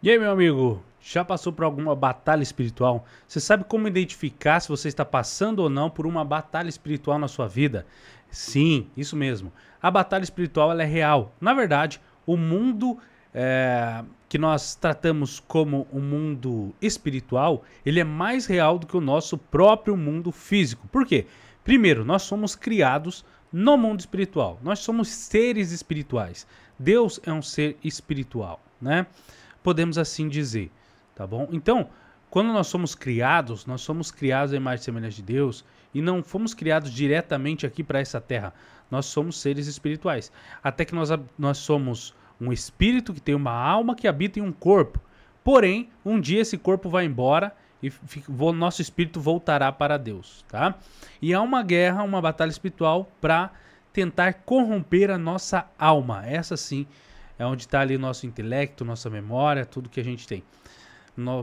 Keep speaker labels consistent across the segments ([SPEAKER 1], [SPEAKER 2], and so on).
[SPEAKER 1] E aí, meu amigo, já passou por alguma batalha espiritual? Você sabe como identificar se você está passando ou não por uma batalha espiritual na sua vida? Sim, isso mesmo. A batalha espiritual ela é real. Na verdade, o mundo que nós tratamos como um mundo espiritual, ele é mais real do que o nosso próprio mundo físico. Por quê? Primeiro, nós somos criados no mundo espiritual. Nós somos seres espirituais. Deus é um ser espiritual, né? Podemos assim dizer, tá bom? Então, quando nós somos criados à imagem e semelhança de Deus e não fomos criados diretamente aqui para essa terra. Nós somos seres espirituais. Até que nós somos um espírito que tem uma alma que habita em um corpo. Porém, um dia esse corpo vai embora e o nosso espírito voltará para Deus, tá? E há uma guerra, uma batalha espiritual para tentar corromper a nossa alma. Essa sim é onde está ali nosso intelecto, nossa memória, tudo que a gente tem.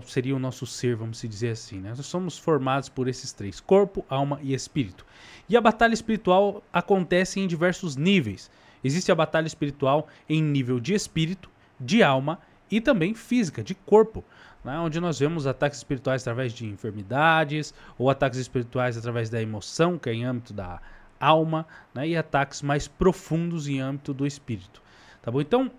[SPEAKER 1] Seria o nosso ser, vamos dizer assim, né? Nós somos formados por esses três: corpo, alma e espírito. E a batalha espiritual acontece em diversos níveis. Existe a batalha espiritual em nível de espírito, de alma e também física, de corpo, né? Onde nós vemos ataques espirituais através de enfermidades, ou ataques espirituais através da emoção, que é em âmbito da alma, né? E ataques mais profundos em âmbito do espírito. Tá bom? Então,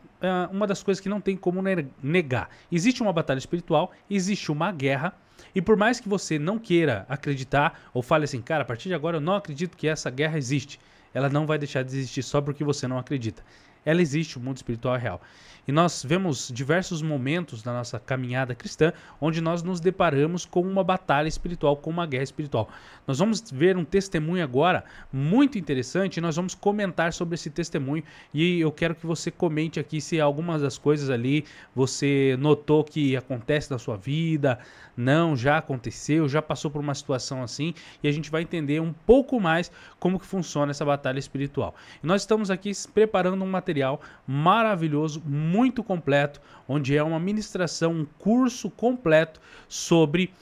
[SPEAKER 1] uma das coisas que não tem como negar. Existe uma batalha espiritual, existe uma guerra, e por mais que você não queira acreditar, ou fale assim, cara, a partir de agora eu não acredito que essa guerra existe, ela não vai deixar de existir só porque você não acredita. Ela existe, o mundo espiritual é real. E nós vemos diversos momentos na nossa caminhada cristã onde nós nos deparamos com uma batalha espiritual, com uma guerra espiritual. Nós vamos ver um testemunho agora muito interessante e nós vamos comentar sobre esse testemunho, e eu quero que você comente aqui se algumas das coisas ali você notou que acontece na sua vida, não, já aconteceu, já passou por uma situação assim, e a gente vai entender um pouco mais como que funciona essa batalha espiritual. E nós estamos aqui preparando um material maravilhoso, muito completo, onde é uma ministração, um curso completo sobre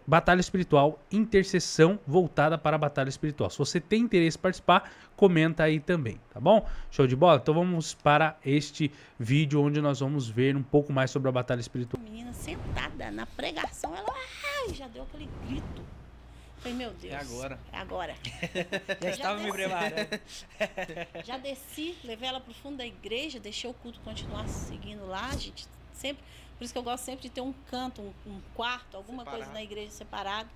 [SPEAKER 1] batalha espiritual, intercessão voltada para a batalha espiritual. Se você tem interesse em participar, comenta aí também, tá bom? Show de bola? Então vamos para este vídeo onde nós vamos ver um pouco mais sobre a batalha espiritual.
[SPEAKER 2] A menina sentada na pregação, ela já deu aquele grito. Falei, meu Deus.
[SPEAKER 3] É agora.
[SPEAKER 2] É agora.
[SPEAKER 3] Já estava me preparando.
[SPEAKER 2] Já desci, levei ela pro fundo da igreja, deixei o culto continuar seguindo lá, gente. Sempre, por isso que eu gosto sempre de ter um canto, um quarto, alguma
[SPEAKER 3] Separado.
[SPEAKER 2] coisa na igreja separado,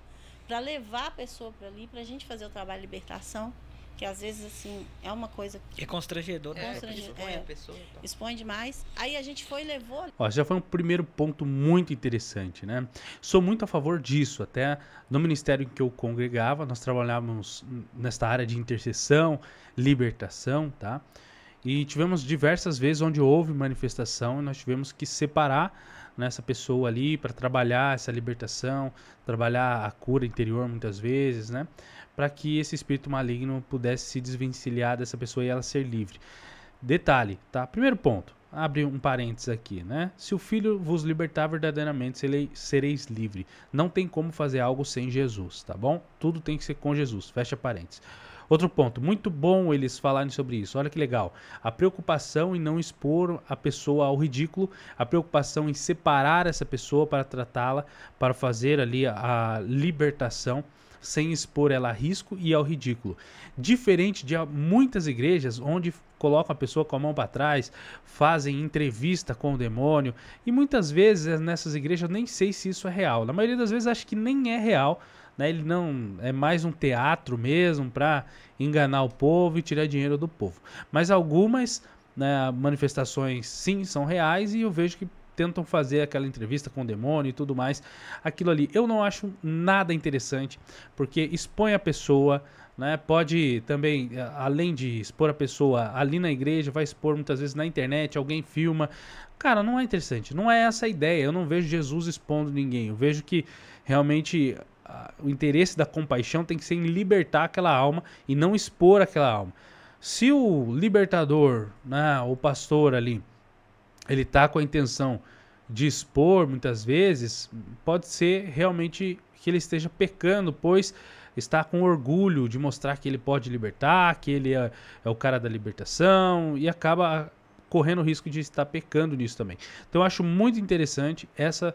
[SPEAKER 2] para levar a pessoa para ali, pra gente fazer o trabalho de libertação, que às vezes assim é uma coisa
[SPEAKER 3] E é constrangedor, né?
[SPEAKER 2] Constrangedor,
[SPEAKER 3] Expõe
[SPEAKER 2] é.
[SPEAKER 3] a pessoa. Então.
[SPEAKER 2] expõe demais. Aí a gente foi e levou.
[SPEAKER 1] Ó, já foi um primeiro ponto muito interessante, né? Sou muito a favor disso. Até no ministério em que eu congregava, nós trabalhávamos nesta área de intercessão, libertação, tá? E tivemos diversas vezes onde houve manifestação e nós tivemos que separar essa pessoa ali para trabalhar essa libertação, trabalhar a cura interior muitas vezes, né? Para que esse espírito maligno pudesse se desvencilhar dessa pessoa e ela ser livre. Detalhe, tá? Primeiro ponto, abre um parênteses aqui, né? Se o Filho vos libertar verdadeiramente, sereis livre. Não tem como fazer algo sem Jesus, tá bom? Tudo tem que ser com Jesus, fecha parênteses. Outro ponto, muito bom eles falarem sobre isso, olha que legal. A preocupação em não expor a pessoa ao ridículo, a preocupação em separar essa pessoa para tratá-la, para fazer ali a libertação, sem expor ela a risco e ao ridículo. Diferente de muitas igrejas onde colocam a pessoa com a mão para trás, fazem entrevista com o demônio, e muitas vezes nessas igrejas eu nem sei se isso é real. Na maioria das vezes acho que nem é real, né? Ele não é mais um teatro mesmo para enganar o povo e tirar dinheiro do povo. Mas algumas, né, manifestações sim são reais, e eu vejo que tentam fazer aquela entrevista com o demônio e tudo mais. Aquilo ali eu não acho nada interessante, porque expõe a pessoa, né? Pode também, além de expor a pessoa ali na igreja, vai expor muitas vezes na internet, alguém filma. Cara, não é interessante, não é essa a ideia. Eu não vejo Jesus expondo ninguém. Eu vejo que realmente o interesse da compaixão tem que ser em libertar aquela alma e não expor aquela alma. Se o libertador, né, o pastor ali, ele tá com a intenção de expor, muitas vezes, pode ser realmente que ele esteja pecando, pois está com orgulho de mostrar que ele pode libertar, que ele é o cara da libertação, e acaba correndo o risco de estar pecando nisso também. Então eu acho muito interessante essa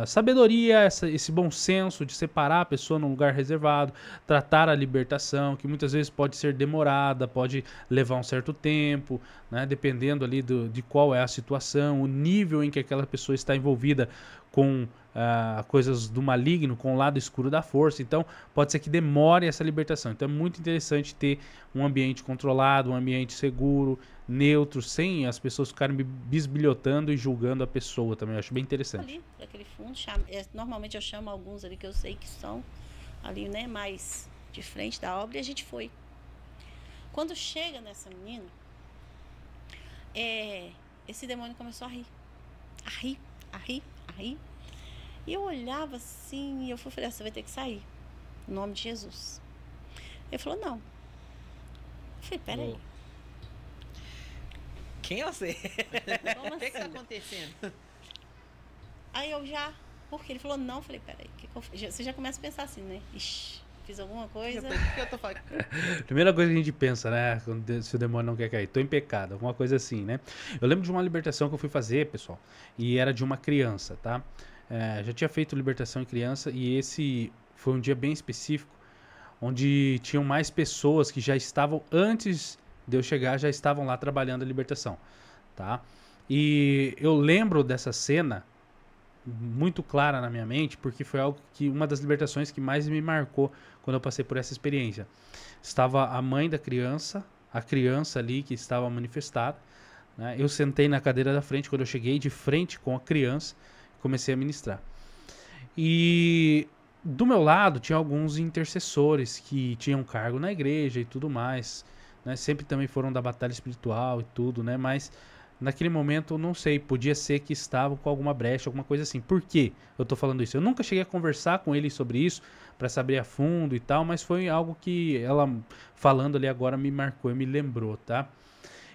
[SPEAKER 1] sabedoria, esse bom senso de separar a pessoa num lugar reservado, tratar a libertação, que muitas vezes pode ser demorada, pode levar um certo tempo, né, dependendo ali de qual é a situação, o nível em que aquela pessoa está envolvida com coisas do maligno, com o lado escuro da força. Então pode ser que demore essa libertação. Então é muito interessante ter um ambiente controlado, um ambiente seguro, neutro, sem as pessoas ficarem bisbilhotando e julgando a pessoa também. Eu acho bem interessante.
[SPEAKER 2] Ali, para aquele fundo, normalmente eu chamo alguns ali que eu sei que são ali, né, mais de frente da obra, e a gente foi. Quando chega nessa menina, esse demônio começou a rir. A rir, a rir, a rir. E eu olhava assim, e eu falei, você vai ter que sair, em nome de Jesus. Ele falou, não. Eu falei, peraí.
[SPEAKER 3] Quem é você?
[SPEAKER 2] Como assim?
[SPEAKER 4] O que tá acontecendo?
[SPEAKER 2] Aí eu já, porque ele falou não, eu falei, peraí, você já começa a pensar assim, né? Ixi, fiz alguma coisa.
[SPEAKER 4] O que eu tô falando?
[SPEAKER 1] Primeira coisa que a gente pensa, né? Se o demônio não quer cair, tô em pecado, alguma coisa assim, né? Eu lembro de uma libertação que eu fui fazer, pessoal, e era de uma criança, tá? Já tinha feito libertação em criança e esse foi um dia bem específico, onde tinham mais pessoas que já estavam, antes de eu chegar, já estavam lá trabalhando a libertação, tá? E eu lembro dessa cena muito clara na minha mente, porque foi algo que, uma das libertações que mais me marcou quando eu passei por essa experiência. Estava a mãe da criança, a criança ali que estava manifestada, né? Eu sentei na cadeira da frente, quando eu cheguei de frente com a criança, comecei a ministrar. E do meu lado tinha alguns intercessores que tinham cargo na igreja e tudo mais, né? Sempre também foram da batalha espiritual e tudo, né? Mas naquele momento, não sei, podia ser que estavam com alguma brecha, alguma coisa assim. Por que eu tô falando isso? Eu nunca cheguei a conversar com eles sobre isso, para saber a fundo e tal, mas foi algo que ela, falando ali agora, me marcou e me lembrou, tá?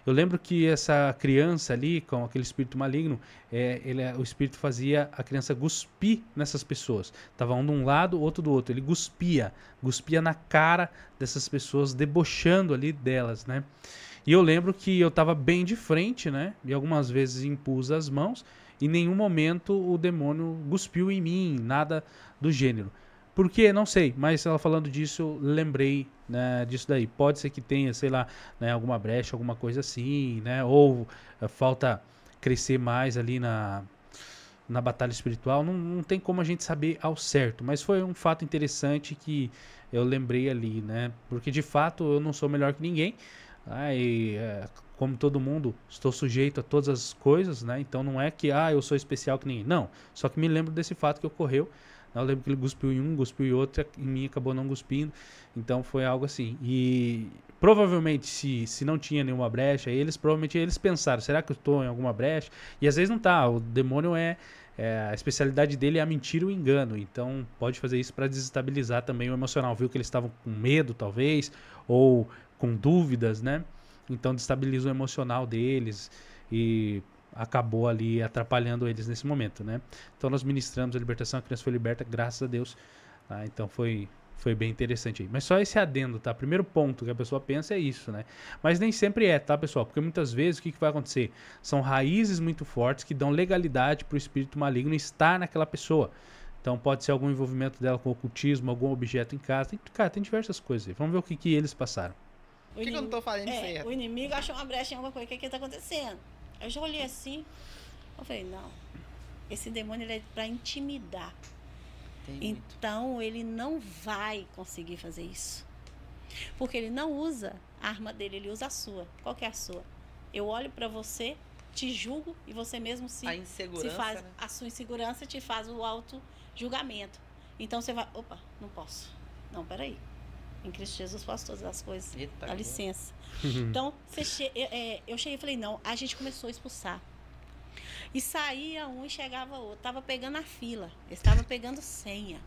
[SPEAKER 1] Eu lembro que essa criança ali, com aquele espírito maligno, o espírito fazia a criança cuspir nessas pessoas. Tava um de um lado, outro do outro. Ele cuspia na cara dessas pessoas, debochando ali delas, né? E eu lembro que eu estava bem de frente, né? E algumas vezes impus as mãos. Em nenhum momento o demônio cuspiu em mim, nada do gênero. Por quê? Não sei. Mas ela falando disso, eu lembrei, né, disso daí. Pode ser que tenha, sei lá, né, alguma brecha, alguma coisa assim, né? Ou falta crescer mais ali na batalha espiritual. Não tem como a gente saber ao certo. Mas foi um fato interessante que eu lembrei ali, né? Porque de fato eu não sou melhor que ninguém. Como todo mundo, estou sujeito a todas as coisas, né? Então não é que eu sou especial que ninguém. Não, só que me lembro desse fato que ocorreu. Eu lembro que ele cuspiu em um, cuspiu em outro, em mim acabou não cuspindo. Então foi algo assim. E provavelmente, se não tinha nenhuma brecha, provavelmente eles pensaram, será que eu estou em alguma brecha? E às vezes não tá. O demônio a especialidade dele é a mentira e o engano. Então pode fazer isso para desestabilizar também o emocional. Viu que eles estavam com medo, talvez, ou com dúvidas, né? Então destabiliza o emocional deles e acabou ali atrapalhando eles nesse momento, né? Então nós ministramos a libertação, a criança foi liberta, graças a Deus, tá? Então foi bem interessante aí. Mas só esse adendo, tá? Primeiro ponto que a pessoa pensa é isso, né? Mas nem sempre tá, pessoal? Porque muitas vezes o que vai acontecer? São raízes muito fortes que dão legalidade para o espírito maligno estar naquela pessoa. Então pode ser algum envolvimento dela com ocultismo, algum objeto em casa. Tem diversas coisas aí. Vamos ver o que eles passaram.
[SPEAKER 4] Por que eu não tô fazendo certo?
[SPEAKER 2] O inimigo achou uma brecha em alguma coisa. O que tá acontecendo? Eu já olhei assim. Eu falei, não. Esse demônio ele é para intimidar. Então ele não vai conseguir fazer isso. Porque ele não usa a arma dele, ele usa a sua. Qual que é a sua? Eu olho para você, te julgo e você mesmo se faz, né? A sua insegurança te faz o auto-julgamento. Então você vai, opa, não posso. Não, peraí. Em Cristo Jesus posso todas as coisas.
[SPEAKER 4] Eita,
[SPEAKER 2] dá licença. Então, eu cheguei e falei, não, a gente começou a expulsar. E saía um e chegava outro. Tava pegando a fila. Eles estavam pegando senha.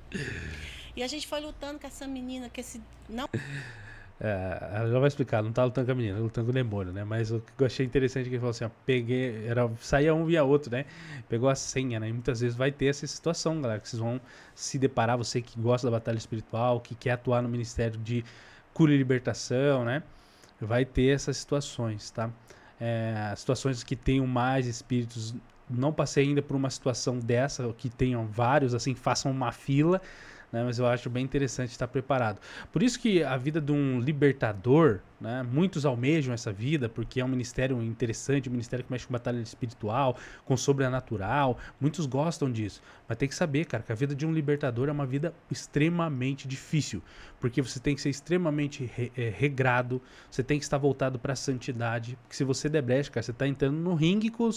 [SPEAKER 2] E a gente foi lutando com essa menina, que esse. Não.
[SPEAKER 1] Ela já vai explicar, não tá lutando com a menina, lutando com o demônio, né? Mas o que eu achei interessante é que ele falou assim, saía um via outro, né? Pegou a senha, né? E muitas vezes vai ter essa situação, galera, que vocês vão se deparar, você que gosta da batalha espiritual, que quer atuar no ministério de cura e libertação, né? Vai ter essas situações, tá? situações que tenham mais espíritos. Não passei ainda por uma situação dessa, que tenham vários, assim, façam uma fila, né? Mas eu acho bem interessante estar preparado. Por isso que a vida de um libertador, né? Muitos almejam essa vida, porque é um ministério interessante, um ministério que mexe com batalha espiritual, com sobrenatural. Muitos gostam disso. Mas tem que saber, cara, que a vida de um libertador é uma vida extremamente difícil, porque você tem que ser extremamente regrado, você tem que estar voltado para a santidade, porque se você der brecha, cara, você está entrando no ringue com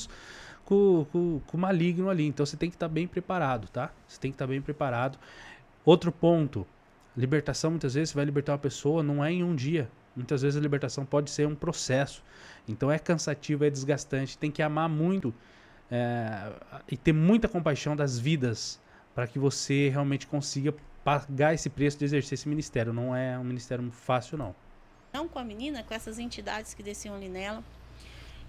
[SPEAKER 1] o maligno ali. Então você tem que estar bem preparado, tá? Você tem que estar bem preparado. Outro ponto, libertação, muitas vezes você vai libertar uma pessoa, não é em um dia. Muitas vezes a libertação pode ser um processo. Então é cansativo, é desgastante, tem que amar muito e ter muita compaixão das vidas para que você realmente consiga pagar esse preço de exercer esse ministério. Não é um ministério fácil, não.
[SPEAKER 2] Não com a menina, com essas entidades que desciam ali nela.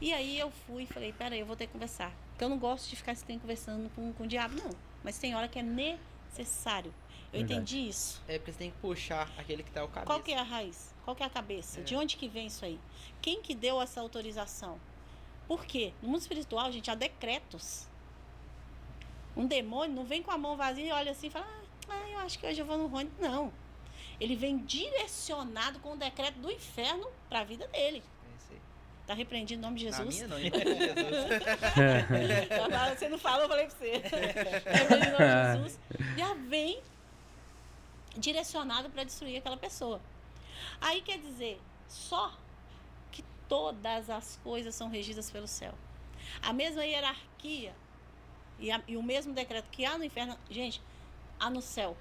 [SPEAKER 2] E aí eu fui e falei, peraí, eu vou ter que conversar. Porque eu não gosto de ficar conversando com o diabo, não. Mas tem hora que é necessário. Eu entendi isso.
[SPEAKER 4] É, porque você tem que puxar aquele que tá o cabeça.
[SPEAKER 2] Qual que é a raiz? Qual que é a cabeça? De onde que vem isso aí? Quem que deu essa autorização? Por quê? No mundo espiritual, gente, há decretos. Um demônio não vem com a mão vazia e olha assim e fala, eu acho que hoje eu vou no Rony. Não. Ele vem direcionado com o decreto do inferno para a vida dele. Tá repreendido em nome de Jesus?
[SPEAKER 4] Na minha não, em nome de Jesus.
[SPEAKER 2] Você não falou, eu falei pra você. Repreendido em nome de Jesus. Já vem direcionado para destruir aquela pessoa. Aí quer dizer, só que todas as coisas são regidas pelo céu. A mesma hierarquia e o mesmo decreto que há no inferno, gente, há no céu.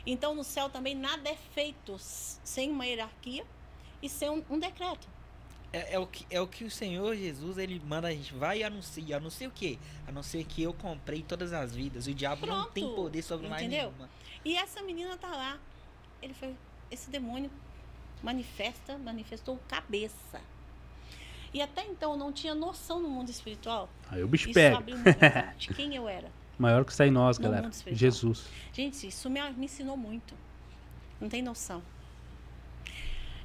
[SPEAKER 2] Então no céu também nada é feito sem uma hierarquia e sem um decreto.
[SPEAKER 3] É o que o Senhor Jesus, ele manda a gente, vai e anuncia. Anuncia o quê? Anuncia que eu comprei todas as vidas. O diabo não tem poder sobre mais nenhuma.
[SPEAKER 2] E essa menina tá lá. Esse demônio manifestou cabeça. E até então eu não tinha noção no mundo espiritual.
[SPEAKER 1] Aí o bicho pega.
[SPEAKER 2] Isso abriu muito de quem eu era.
[SPEAKER 1] Maior que está em nós, galera. Jesus.
[SPEAKER 2] Gente, isso me ensinou muito. Não tem noção.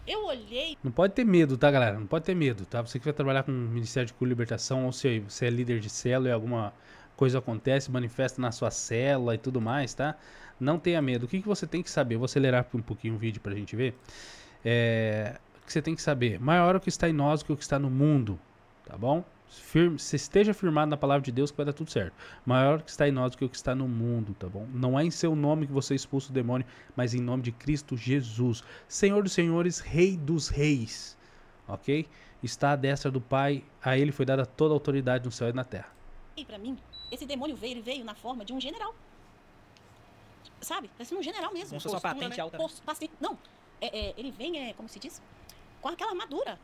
[SPEAKER 2] Eu olhei...
[SPEAKER 1] Não pode ter medo, tá, galera? Não pode ter medo, tá? Você que vai trabalhar com o Ministério de Cura e Libertação, ou se você é líder de célula e alguma coisa acontece, manifesta na sua célula e tudo mais, tá? Não tenha medo. O que você tem que saber? Vou acelerar um pouquinho o vídeo pra gente ver. O que você tem que saber? Maior o que está em nós do que o que está no mundo, tá bom? Se esteja firmado na palavra de Deus que vai dar tudo certo. Maior o que está em nós do que o que está no mundo, tá bom? Não é em seu nome que você expulsa o demônio, mas em nome de Cristo Jesus, Senhor dos senhores, Rei dos reis, ok? Está à destra do Pai, a ele foi dada toda a autoridade no céu e na terra.
[SPEAKER 2] E para mim, esse demônio veio na forma de um general. Sabe? Parece um general mesmo.
[SPEAKER 3] Como se fosse uma patente alta.
[SPEAKER 2] Não, ele vem, como se diz, com aquela armadura.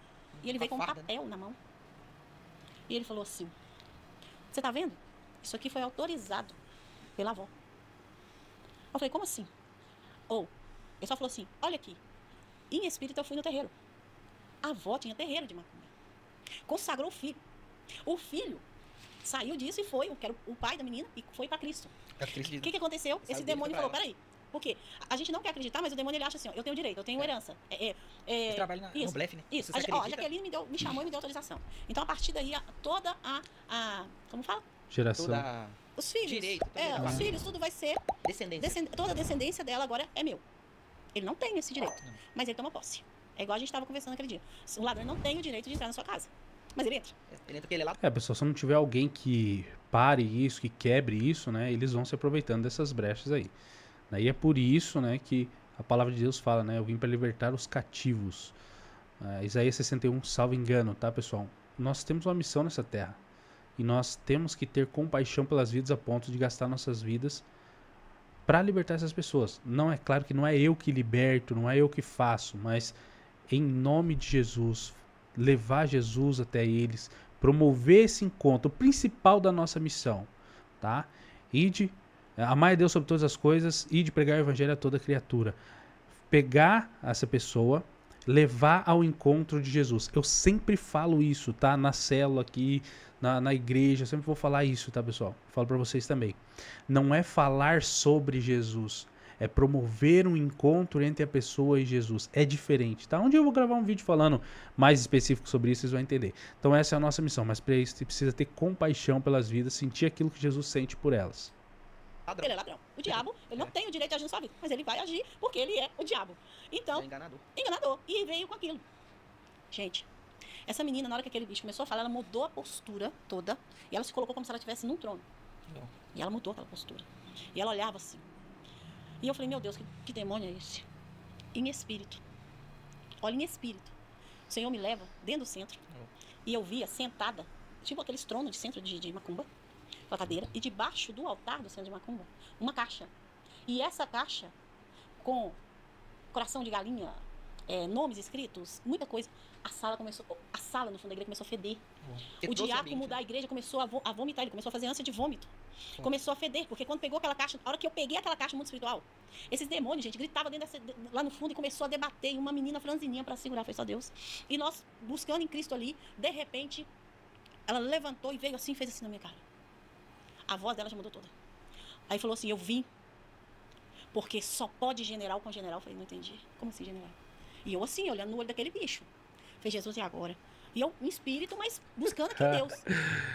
[SPEAKER 2] E ele veio com um papel na mão. E ele falou assim, você tá vendo? Isso aqui foi autorizado pela avó. Eu falei, como assim? Ele só falou assim, olha aqui, em espírito eu fui no terreiro. A avó tinha terreiro de macumba. Consagrou o filho. O filho saiu disso e foi, que era o pai da menina, e foi para Cristo. O que aconteceu? Esse demônio falou, peraí, por quê? A gente não quer acreditar, mas o demônio ele acha assim, ó, eu tenho direito, eu tenho herança.
[SPEAKER 3] Ele trabalha no blefe, né?
[SPEAKER 2] Isso. A Jaqueline me chamou e me deu autorização. Então, a partir daí, toda como fala?
[SPEAKER 1] Geração.
[SPEAKER 2] Os filhos.
[SPEAKER 4] Direito.
[SPEAKER 2] Os filhos, tudo vai ser... Toda a descendência dela agora é meu. Ele não tem esse direito, mas ele toma posse. É igual a gente estava conversando aquele dia. O ladrão não tem o direito de entrar na sua casa, mas ele entra.
[SPEAKER 4] Ele entra porque ele é lá.
[SPEAKER 1] Pessoal, se não tiver alguém que pare isso, que quebre isso, né? Eles vão se aproveitando dessas brechas aí. Daí é por isso, né, que a palavra de Deus fala, né? Eu vim para libertar os cativos. Isaías 61, salvo engano, tá, pessoal? Nós temos uma missão nessa terra. E nós temos que ter compaixão pelas vidas a ponto de gastar nossas vidas para libertar essas pessoas. Não é claro que não é eu que liberto, não é eu que faço, mas em nome de Jesus, levar Jesus até eles, promover esse encontro, o principal da nossa missão, tá? Amar a Deus sobre todas as coisas e de pregar o evangelho a toda criatura. Pegar essa pessoa, levar ao encontro de Jesus. Eu sempre falo isso, tá? Na célula aqui, na igreja, eu sempre vou falar isso, tá, pessoal? Falo para vocês também. Não é falar sobre Jesus, É promover um encontro entre a pessoa e Jesus. É diferente, tá? Um dia eu vou gravar um vídeo falando mais específico sobre isso, vocês vão entender. Então essa é a nossa missão, mas para isso você precisa ter compaixão pelas vidas, sentir aquilo que Jesus sente por elas.
[SPEAKER 2] Ele é ladrão. O diabo, ele não tem o direito de agir na sua vida, mas ele vai agir porque ele é o diabo. Então, enganador. E veio com aquilo. Gente, essa menina, na hora que aquele bicho começou a falar, ela mudou a postura toda e ela se colocou como se ela estivesse num trono. E ela mudou aquela postura. E ela olhava assim. E eu falei, meu Deus, que demônio é esse? Em espírito. Olha, em espírito. O Senhor me leva dentro do centro. E eu via sentada, tipo aqueles tronos de centro de macumba, com a cadeira, e debaixo do altar do centro de macumba, uma caixa. E essa caixa, com coração de galinha, nomes escritos, muita coisa. A sala no fundo da igreja começou a feder. O diácono da igreja começou a vomitar, ele começou a fazer ânsia de vômito. Começou a feder, porque quando pegou aquela caixa, a hora que eu peguei aquela caixa no mundo espiritual, esses demônios, gente, gritavam lá no fundo e começou a debater, e uma menina franzininha para segurar, foi só Deus. E nós, buscando em Cristo ali, de repente, ela levantou e veio assim, fez assim na minha cara. A voz dela já mudou toda. Aí falou assim, eu vim, porque só pode general com general. Eu falei, não entendi. Como assim general? E eu assim, olhando no olho daquele bicho. Falei, Jesus, e agora? E eu, em espírito, mas buscando aqui Deus.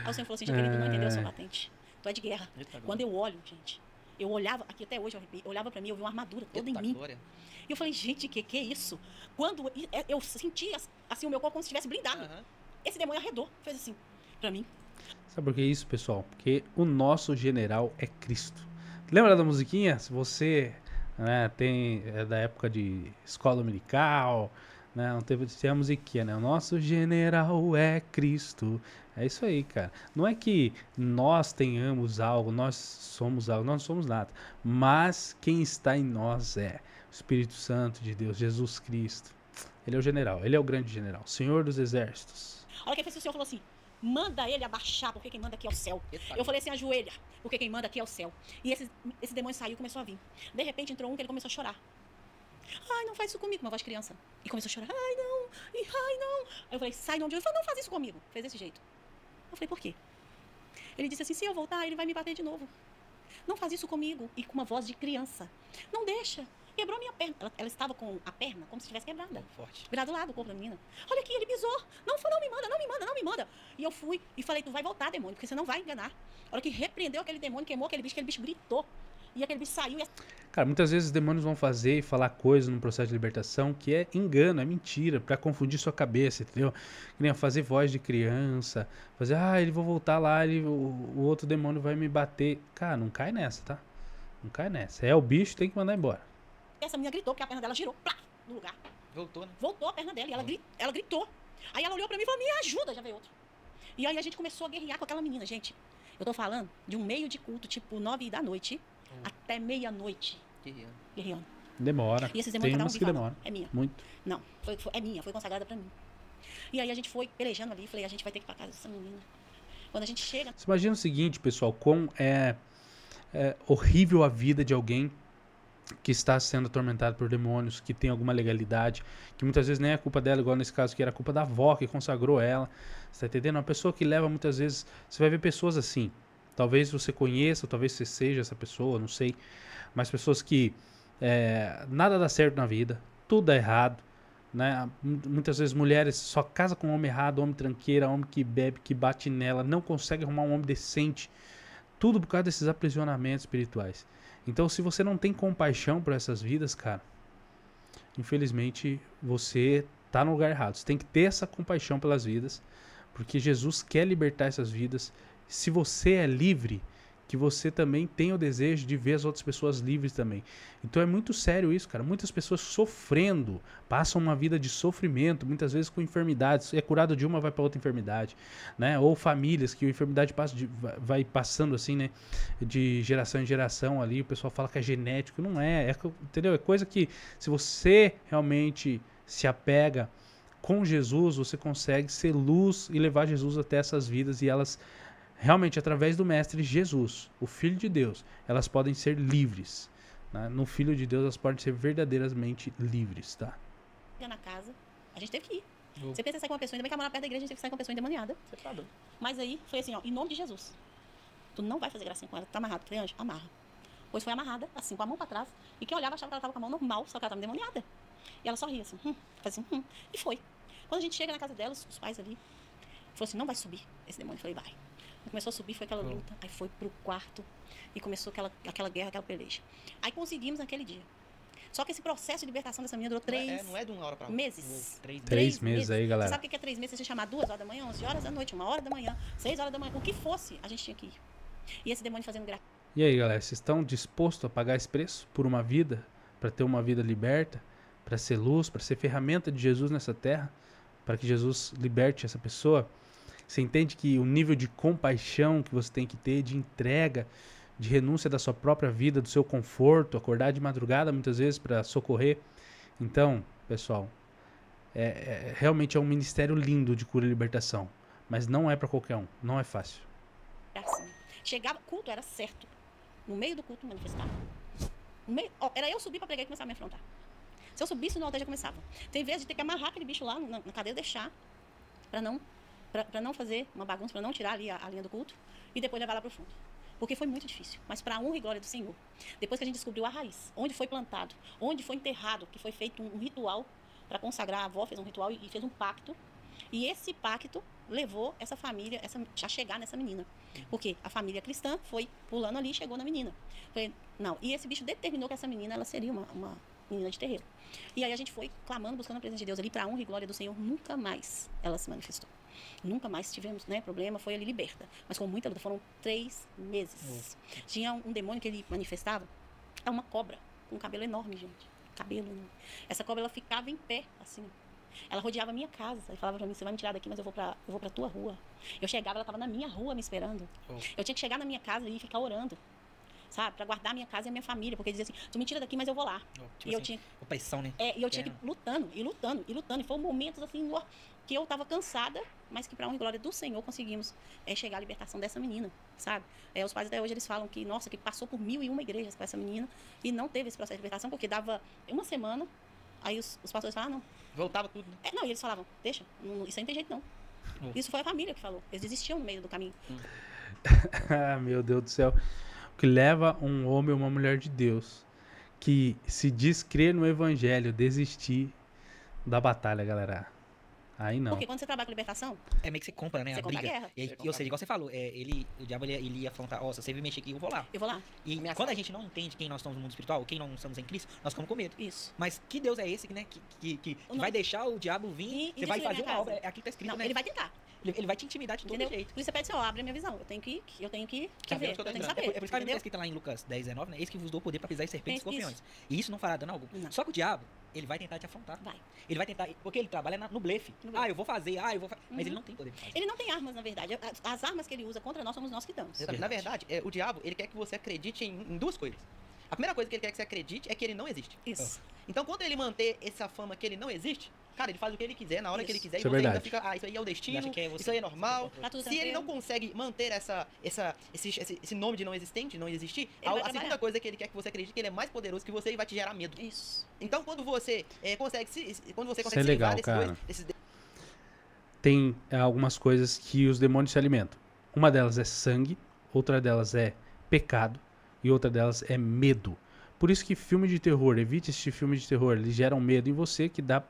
[SPEAKER 2] Aí o Senhor falou assim, querido, não entendeu a sua patente. Tu é de guerra. Quando eu olho, gente, eu olhava, aqui até hoje, eu olhava pra mim, eu vi uma armadura toda em mim. Glória. E eu falei, gente, que é isso? Quando eu senti, assim, o meu corpo como se estivesse blindado. Esse demônio arredou, fez assim, pra mim.
[SPEAKER 1] Sabe por que isso, pessoal? Porque o nosso general é Cristo. Lembra da musiquinha? Se você é da época de escola dominical, né? Não teve a musiquinha, né? O nosso general é Cristo. É isso aí, cara. Não é que nós tenhamos algo, nós somos algo, nós não somos nada. Mas quem está em nós é o Espírito Santo de Deus, Jesus Cristo. Ele é o general, ele é o grande general, Senhor dos Exércitos.
[SPEAKER 2] Olha que fez o Senhor falou assim, manda ele abaixar, porque quem manda aqui é o céu. Eu falei assim, ajoelha, porque quem manda aqui é o cel. E esse demônio saiu e começou a vir. De repente entrou um que ele começou a chorar. Ai, não faz isso comigo, uma voz de criança. E começou a chorar, ai não. Aí eu falei, sai de onde eu falei, não faz isso comigo. Fez desse jeito. Eu falei, por quê? Ele disse assim, se eu voltar, ele vai me bater de novo. Não faz isso comigo. E com uma voz de criança. Não deixa. Quebrou minha perna. Ela estava com a perna como se estivesse quebrada. Forte. Virado do lado do corpo da menina. Olha aqui, ele pisou. Não me manda. E eu fui e falei, tu vai voltar, demônio, porque você não vai enganar. A hora que repreendeu aquele demônio, queimou aquele bicho gritou. E aquele bicho saiu.
[SPEAKER 1] Cara, muitas vezes os demônios vão fazer e falar coisas no processo de libertação que é engano, é mentira, pra confundir sua cabeça, entendeu? Que nem fazer voz de criança, fazer, ele vai voltar lá, o outro demônio vai me bater. Cara, não cai nessa, tá? Não cai nessa. É o bicho, tem que mandar embora.
[SPEAKER 2] Essa menina gritou, porque a perna dela girou, plá, no lugar.
[SPEAKER 3] Voltou, né?
[SPEAKER 2] Voltou a perna dela e ela gritou. Aí ela olhou pra mim e falou, me ajuda, já veio outro. E aí a gente começou a guerrear com aquela menina, gente. Eu tô falando de um meio de culto, tipo 9 da noite, até meia-noite. Guerreando.
[SPEAKER 1] Demora.
[SPEAKER 2] E esses demônios
[SPEAKER 1] tem umas que demora.
[SPEAKER 2] É minha.
[SPEAKER 1] Muito.
[SPEAKER 2] Não, é minha, foi consagrada pra mim. E aí a gente foi pelejando ali, falei, a gente vai ter que ir pra casa dessa menina. Quando a gente chega...
[SPEAKER 1] Você imagina o seguinte, pessoal, como é horrível a vida de alguém que está sendo atormentado por demônios, que tem alguma legalidade, que muitas vezes nem é culpa dela, igual nesse caso que era culpa da avó que consagrou ela. Você tá entendendo? Uma pessoa que leva muitas vezes... Você vai ver pessoas assim. Talvez você conheça, talvez você seja essa pessoa, não sei. Mas pessoas que nada dá certo na vida, tudo dá errado, né? Muitas vezes mulheres só casam com um homem errado, homem tranqueira, homem que bebe, que bate nela, não consegue arrumar um homem decente. Tudo por causa desses aprisionamentos espirituais. Então, se você não tem compaixão por essas vidas, cara, infelizmente você tá no lugar errado. Você tem que ter essa compaixão pelas vidas, porque Jesus quer libertar essas vidas. Se você é livre, que você também tem o desejo de ver as outras pessoas livres também. Então é muito sério isso, cara. Muitas pessoas sofrendo, passam uma vida de sofrimento, muitas vezes com enfermidades. É curado de uma, vai para outra enfermidade, né? Ou famílias que a enfermidade vai passando assim, né? De geração em geração ali. O pessoal fala que é genético, não é, entendeu? É coisa que se você realmente se apega com Jesus, você consegue ser luz e levar Jesus até essas vidas e elas realmente, através do Mestre Jesus, o Filho de Deus, elas podem ser livres. Né? No Filho de Deus, elas podem ser verdadeiramente livres, tá?
[SPEAKER 2] Na casa, a gente teve que ir. Você pensa em sair com uma pessoa, ainda bem que a mora perto da igreja, a gente teve que sair com uma pessoa endemoniada. Você tá doido. Mas aí, foi assim, ó, em nome de Jesus. Tu não vai fazer gracinha com ela, tá amarrado. Falei, anjo, amarra. Pois foi amarrada, assim, com a mão pra trás. E quem olhava achava que ela tava com a mão normal, só que ela tava endemoniada. E ela só ria assim, fazia e foi. Quando a gente chega na casa dela, os pais ali, falou assim, não vai subir esse demônio. Eu falei, vai. Começou a subir, foi aquela luta. Aí foi pro quarto e começou aquela guerra, aquela peleja. Aí conseguimos naquele dia. Só que esse processo de libertação dessa menina durou
[SPEAKER 4] Não é de uma hora pra outra.
[SPEAKER 2] meses.
[SPEAKER 1] 3 meses aí, galera.
[SPEAKER 2] Você sabe o que é 3 meses? Você chamar 2 horas da manhã, 11 horas da noite, 1 hora da manhã, 6 horas da manhã, o que fosse, a gente tinha que ir. E esse demônio fazendo graça.
[SPEAKER 1] E aí, galera, vocês estão dispostos a pagar esse preço por uma vida? Para ter uma vida liberta? Para ser luz? Para ser ferramenta de Jesus nessa terra? Para que Jesus liberte essa pessoa? Você entende que o nível de compaixão que você tem que ter, de entrega, de renúncia da sua própria vida, do seu conforto, acordar de madrugada muitas vezes para socorrer? Então, pessoal, realmente é um ministério lindo de cura e libertação, mas não é para qualquer um, não é fácil.
[SPEAKER 2] Assim. Chegava, culto era certo. No meio do culto manifestar. Era eu subir para pregar e começar a me afrontar. Se eu subisse no altar já começava. Tem vezes de ter que amarrar aquele bicho lá na cadeira e deixar para não fazer uma bagunça, para não tirar ali a linha do culto e depois levar lá para o fundo. Porque foi muito difícil, mas para a honra e glória do Senhor. Depois que a gente descobriu a raiz, onde foi plantado, onde foi enterrado, que foi feito um ritual para consagrar, a avó fez um ritual e fez um pacto. E esse pacto levou essa família a chegar nessa menina. Porque a família cristã foi pulando ali e chegou na menina. Falei, não, e esse bicho determinou que essa menina ela seria uma menina de terreiro. E aí a gente foi clamando, buscando a presença de Deus ali, para a honra e glória do Senhor. Nunca mais ela se manifestou. Nunca mais tivemos, problema, foi ali liberta. Mas com muita luta, foram 3 meses. Tinha um demônio que ele manifestava, é uma cobra, com um cabelo enorme, gente. Cabelo enorme. Essa cobra, ela ficava em pé, assim. Ela rodeava a minha casa e falava pra mim, você vai me tirar daqui, mas eu vou pra tua rua. Eu chegava, ela tava na minha rua me esperando. Eu tinha que chegar na minha casa e ficar orando, sabe? Pra guardar a minha casa e a minha família, porque dizia assim, tu me tira daqui, mas eu vou lá.
[SPEAKER 3] Tipo
[SPEAKER 2] e eu
[SPEAKER 3] assim,
[SPEAKER 2] tinha
[SPEAKER 3] opressão, né?
[SPEAKER 2] E eu tinha que ir lutando. E foram momentos assim, que eu tava cansada, mas que pra honra e glória do Senhor conseguimos chegar à libertação dessa menina, sabe? Os pais até hoje eles falam que, nossa, que passou por 1001 igrejas com essa menina e não teve esse processo de libertação, porque dava uma semana, aí os pastores falavam, não.
[SPEAKER 4] Voltava tudo, né?
[SPEAKER 2] Não, e eles falavam, deixa, isso aí não tem jeito não. Isso foi a família que falou. Eles desistiam no meio do caminho.
[SPEAKER 1] Ah, meu Deus do céu. O que leva um homem ou uma mulher de Deus que se diz crer no evangelho desistir da batalha, galera? Aí não.
[SPEAKER 2] Porque quando você trabalha com libertação,
[SPEAKER 3] É meio que você compra, né?
[SPEAKER 2] Você
[SPEAKER 3] A
[SPEAKER 2] compra a
[SPEAKER 3] briga.
[SPEAKER 2] guerra.
[SPEAKER 3] E aí, ou seja, igual você falou, o diabo ele ia afrontar, ó, se você vir mexer aqui, eu vou lá.
[SPEAKER 2] eu vou lá.
[SPEAKER 3] E quando a gente não entende quem nós somos no mundo espiritual, quem nós somos em Cristo, nós ficamos com medo.
[SPEAKER 2] Isso.
[SPEAKER 3] Mas que Deus é esse, né? Que vai deixar o diabo vir,
[SPEAKER 2] E
[SPEAKER 3] você vai
[SPEAKER 2] destruir
[SPEAKER 3] fazer
[SPEAKER 2] minha
[SPEAKER 3] uma obra.
[SPEAKER 2] casa.
[SPEAKER 3] É aqui que tá escrito,
[SPEAKER 2] Não,
[SPEAKER 3] né?
[SPEAKER 2] ele vai tentar.
[SPEAKER 3] Ele vai te intimidar de todo
[SPEAKER 2] Entendeu?
[SPEAKER 3] jeito.
[SPEAKER 2] Por isso você pede assim, ó, abre a minha visão. Eu tenho que ver,
[SPEAKER 4] Que é
[SPEAKER 2] eu tenho que
[SPEAKER 4] o que eu tô
[SPEAKER 2] ver, eu tenho que
[SPEAKER 4] entrando.
[SPEAKER 2] saber.
[SPEAKER 3] É por isso que
[SPEAKER 2] entendeu?
[SPEAKER 3] está escrito lá em Lucas 10, 19, né? Eis que vos dou poder para pisar em serpentes e
[SPEAKER 2] Isso.
[SPEAKER 3] escorpiões. E isso não fará dano algum.
[SPEAKER 2] Não.
[SPEAKER 3] Só que o diabo, ele vai tentar te afrontar.
[SPEAKER 2] Vai.
[SPEAKER 3] Ele vai tentar, porque ele trabalha no blefe.
[SPEAKER 2] No blefe.
[SPEAKER 3] Eu vou fazer, mas ele não tem poder pra fazer.
[SPEAKER 2] Ele não tem armas, na verdade. As armas que ele usa contra nós somos nós que damos.
[SPEAKER 4] Na verdade, o diabo, ele quer que você acredite em 2 coisas. A primeira coisa que ele quer que você acredite é que ele não existe.
[SPEAKER 2] Isso.
[SPEAKER 4] Então, quando ele manter essa fama que ele não existe, cara, ele faz o que ele quiser, na hora que ele
[SPEAKER 2] Isso.
[SPEAKER 4] quiser,
[SPEAKER 1] Isso
[SPEAKER 4] e
[SPEAKER 1] é
[SPEAKER 4] você ainda
[SPEAKER 1] verdade.
[SPEAKER 4] fica, isso aí é o destino,
[SPEAKER 3] Ele acha que é você.
[SPEAKER 4] isso aí é normal.
[SPEAKER 2] Tá tudo
[SPEAKER 4] Se ele
[SPEAKER 2] tranquilo.
[SPEAKER 4] não consegue manter esse nome de não existente, não existir,
[SPEAKER 2] Ele vai
[SPEAKER 4] a segunda
[SPEAKER 2] trabalhar.
[SPEAKER 4] coisa que ele quer que você acredite é que ele é mais poderoso que você e vai te gerar medo.
[SPEAKER 2] Isso.
[SPEAKER 4] Então, quando você consegue
[SPEAKER 1] Isso é
[SPEAKER 4] se
[SPEAKER 1] legal,
[SPEAKER 4] livrar
[SPEAKER 1] cara.
[SPEAKER 4] desses
[SPEAKER 1] Tem algumas coisas que os demônios se alimentam. Uma delas é sangue, outra delas é pecado e outra delas é medo. Por isso que filme de terror, evite assistir filme de terror, eles geram medo em você, que dá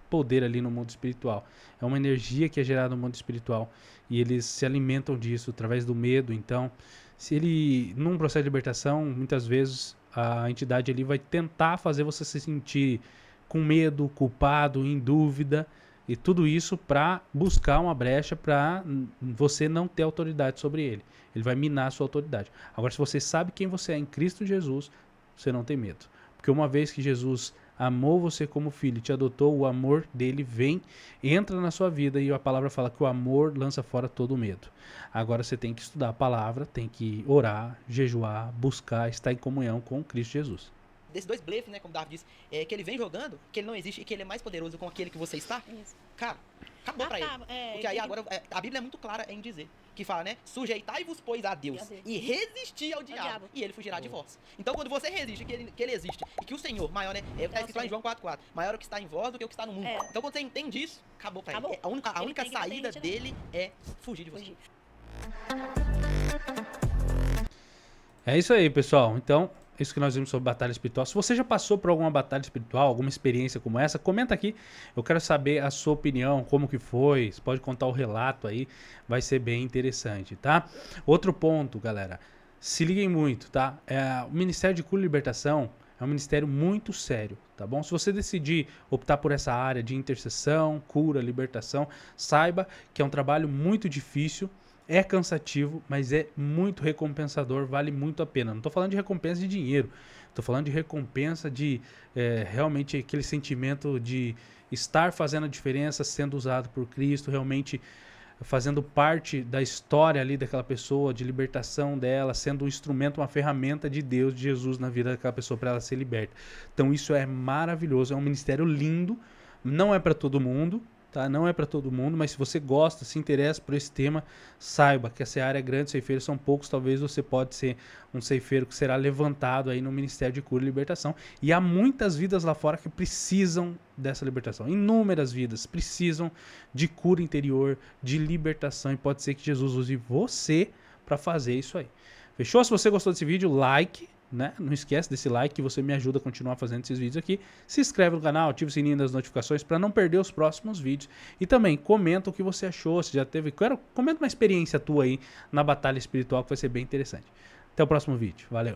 [SPEAKER 1] poder ali no mundo espiritual. É uma energia que é gerada no mundo espiritual e eles se alimentam disso através do medo. Então, se ele, num processo de libertação, muitas vezes a entidade ali vai tentar fazer você se sentir com medo, culpado, em dúvida, e tudo isso para buscar uma brecha para você não ter autoridade sobre ele. Ele vai minar a sua autoridade. Agora, se você sabe quem você é em Cristo Jesus, você não tem medo. Porque uma vez que Jesus amou você como filho, te adotou, o amor dele vem, entra na sua vida e a palavra fala que o amor lança fora todo o medo. Agora você tem que estudar a palavra, tem que orar, jejuar, buscar, estar em comunhão com Cristo Jesus.
[SPEAKER 4] desses 2 blefes, né, como o Davi disse, que ele vem jogando, que ele não existe e que ele é mais poderoso com aquele que você está,
[SPEAKER 2] Isso.
[SPEAKER 4] cara, acabou pra ele. Porque aí agora, a Bíblia é muito clara em dizer, que fala, né, sujeitai-vos, pois, a Deus, e resistir ao diabo, e ele fugirá de vós. Então, quando você resiste, que ele existe, e que o Senhor, maior, né, está escrito lá em João 4,4, maior é o que está em vós do que o que está no mundo. Então, quando você entende isso, acabou pra ele. A única
[SPEAKER 2] tem que
[SPEAKER 4] saída
[SPEAKER 2] bater,
[SPEAKER 4] dele é fugir de você.
[SPEAKER 2] Fugir.
[SPEAKER 1] É isso aí, pessoal. Então, isso que nós vimos sobre batalha espiritual. Se você já passou por alguma batalha espiritual, alguma experiência como essa, comenta aqui. Eu quero saber a sua opinião, como que foi. Você pode contar o relato aí, vai ser bem interessante, tá? Outro ponto, galera. Se liguem muito, tá? O Ministério de Cura e Libertação é um ministério muito sério, tá bom? Se você decidir optar por essa área de intercessão, cura, libertação, saiba que é um trabalho muito difícil, é cansativo, mas é muito recompensador, vale muito a pena. Não estou falando de recompensa de dinheiro, estou falando de recompensa de realmente aquele sentimento de estar fazendo a diferença, sendo usado por Cristo, realmente fazendo parte da história ali daquela pessoa, de libertação dela, sendo um instrumento, uma ferramenta de Deus, de Jesus na vida daquela pessoa para ela ser liberta. Então isso é maravilhoso, é um ministério lindo, não é para todo mundo, tá? Não é para todo mundo, mas se você gosta, se interessa por esse tema, saiba que essa área é grande, ceifeiros são poucos, talvez você pode ser um ceifeiro que será levantado aí no Ministério de Cura e Libertação. E há muitas vidas lá fora que precisam dessa libertação. Inúmeras vidas precisam de cura interior, de libertação, e pode ser que Jesus use você para fazer isso aí. Fechou? Se você gostou desse vídeo, like, né? Não esquece desse like que você me ajuda a continuar fazendo esses vídeos aqui. Se inscreve no canal, ativa o sininho das notificações para não perder os próximos vídeos. E também comenta o que você achou, se já teve... Comenta uma experiência tua aí na batalha espiritual que vai ser bem interessante. Até o próximo vídeo. Valeu!